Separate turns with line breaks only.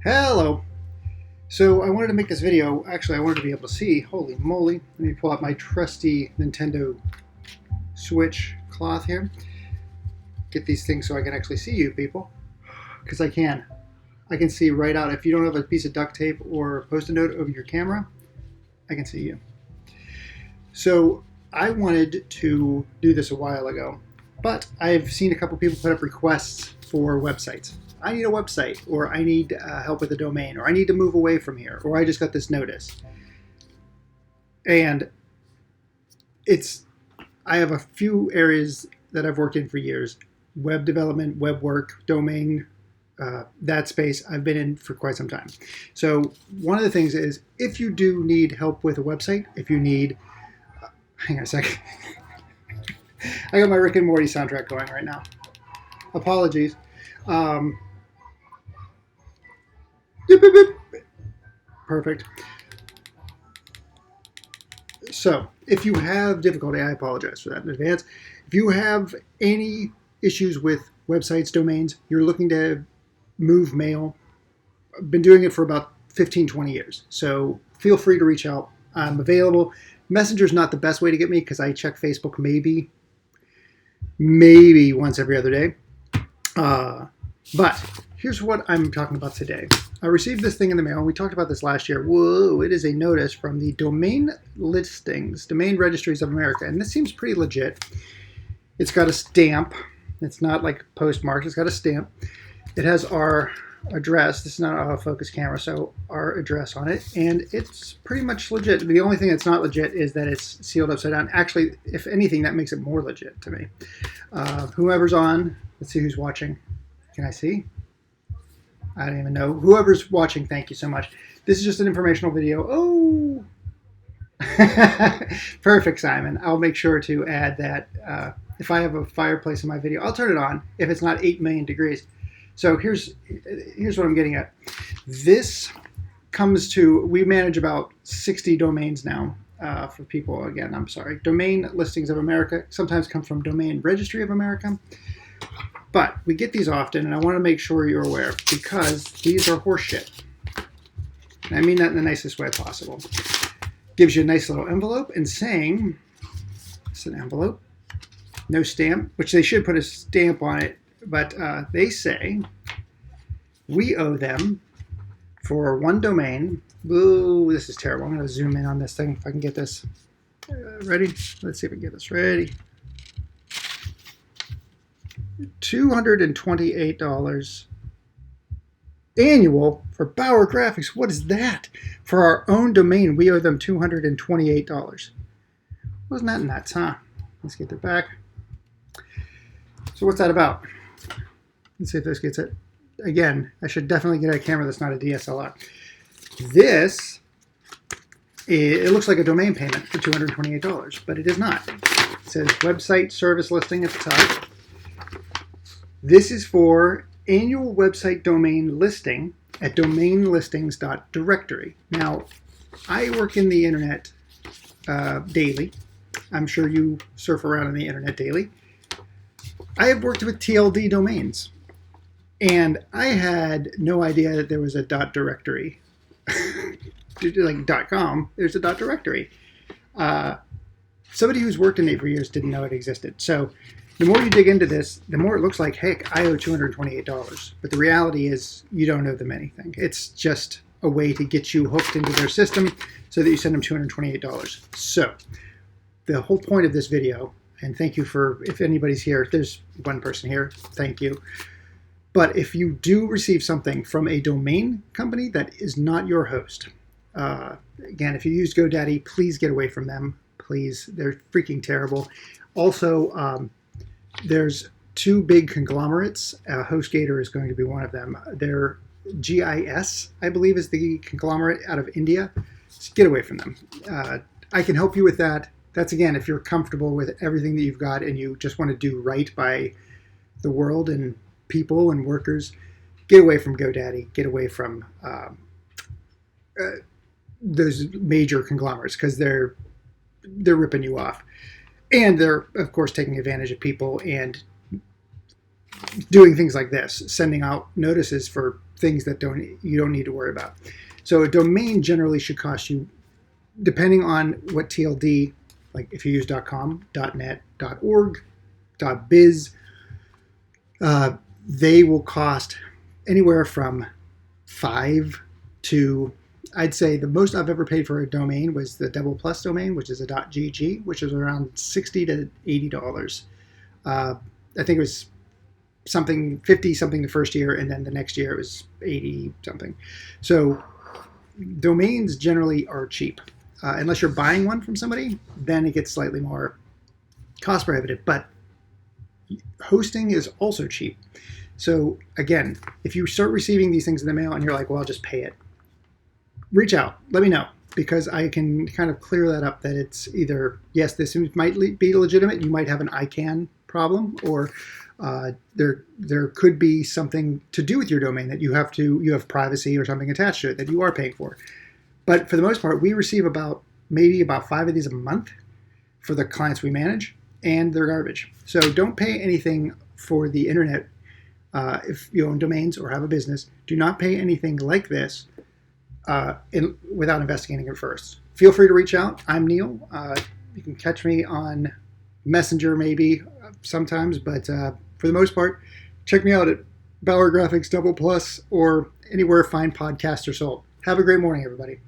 Hello. So I wanted to make this video. Actually, I wanted to be able to see. Holy moly. Let me pull out my trusty Nintendo Switch cloth here. Get these things so I can actually see you people. Because I can. I can see right out. If you don't have a piece of duct tape or Post-it note over your camera, I can see you. So I wanted to do this a while ago, but I've seen a couple people put up requests for websites. I need a website, or I need help with a domain, or I need to move away from here, or I just got this notice. And I have a few areas that I've worked in for years: web development, web work, domain, that space I've been in for quite some time. So one of the things is, if you do need help with a website, if you need, hang on a second, I got my Rick and Morty soundtrack going right now. Apologies. Perfect. So, if you have difficulty, I apologize for that in advance. If you have any issues with websites, domains, you're looking to move mail, I've been doing it for about 15, 20 years. So, feel free to reach out. I'm available. Messenger's not the best way to get me because I check Facebook maybe once every other day. But here's what I'm talking about today. I received this thing in the mail, and we talked about this last year. Whoa, it is a notice from the Domain Registries of America, and this seems pretty legit. It's got a stamp. It's not like postmarked. It's got a stamp. It has our address. This is not a focus camera, so our address on it, and it's pretty much legit. The only thing that's not legit is that it's sealed upside down. Actually, if anything, that makes it more legit to me. Whoever's on, let's see who's watching. Can I see? I don't even know. Whoever's watching, thank you so much. This is just an informational video. Oh! Perfect, Simon. I'll make sure to add that if I have a fireplace in my video, I'll turn it on if it's not 8 million degrees. So here's what I'm getting at. This comes to, we manage about 60 domains now for people. Again, I'm sorry. Domain Listings of America sometimes come from Domain Registry of America. But we get these often, and I want to make sure you're aware, because these are horseshit. And I mean that in the nicest way possible. Gives you a nice little envelope and saying, it's an envelope, no stamp, which they should put a stamp on it, but they say, we owe them for one domain. Ooh, this is terrible. I'm going to zoom in on this thing if I can get this. Ready? Let's see if we can get this ready. $228 annual for Bauer Graphics. What is that? For our own domain, we owe them $228. Wasn't that nuts, huh? Let's get that back. So what's that about? Let's see if this gets it. Again, I should definitely get a camera that's not a DSLR. This, it looks like a domain payment for $228, but it is not. It says website service listing at the top. This is for annual website domain listing at domainlistings.directory. Now, I work in the internet daily. I'm sure you surf around on the internet daily. I have worked with TLD domains, and I had no idea that there was a .directory. Like .com, there's a .directory. Somebody who's worked in it for years didn't know it existed. So the more you dig into this, the more it looks like, heck, I owe $228. But the reality is you don't owe them anything. It's just a way to get you hooked into their system so that you send them $228. So the whole point of this video, and thank you for, if anybody's here, if there's one person here, thank you. But if you do receive something from a domain company that is not your host, again, if you use GoDaddy, please get away from them. Please, they're freaking terrible. Also, there's two big conglomerates. HostGator is going to be one of them. They're GIS, I believe, is the conglomerate out of India. Just get away from them. I can help you with that. That's, again, if you're comfortable with everything that you've got and you just want to do right by the world and people and workers, get away from GoDaddy. Get away from those major conglomerates, because they're ripping you off. And they're, of course, taking advantage of people and doing things like this, sending out notices for things that you don't need to worry about. So a domain generally should cost you, depending on what TLD, like if you use .com, .net, .org, .biz, they will cost anywhere from 5 to, I'd say the most I've ever paid for a domain was the Double Plus domain, which is a .gg, which is around $60 to $80. I think it was something 50 something the first year, and then the next year it was 80 something. So domains generally are cheap, unless you're buying one from somebody, then it gets slightly more cost prohibitive. But hosting is also cheap. So again, if you start receiving these things in the mail and you're like, well, I'll just pay it, reach out, let me know, because I can kind of clear that up, that it's either, yes, this might be legitimate, you might have an ICANN problem, or there could be something to do with your domain that you have privacy or something attached to it that you are paying for. But for the most part, we receive maybe about 5 of these a month for the clients we manage, and they're garbage. So don't pay anything for the internet if you own domains or have a business. Do not pay anything like this without investigating it first. Feel free to reach out. I'm Neil. You can catch me on Messenger maybe sometimes, but for the most part, check me out at Bauer Graphics Double Plus or anywhere fine podcasts are sold. Have a great morning, everybody.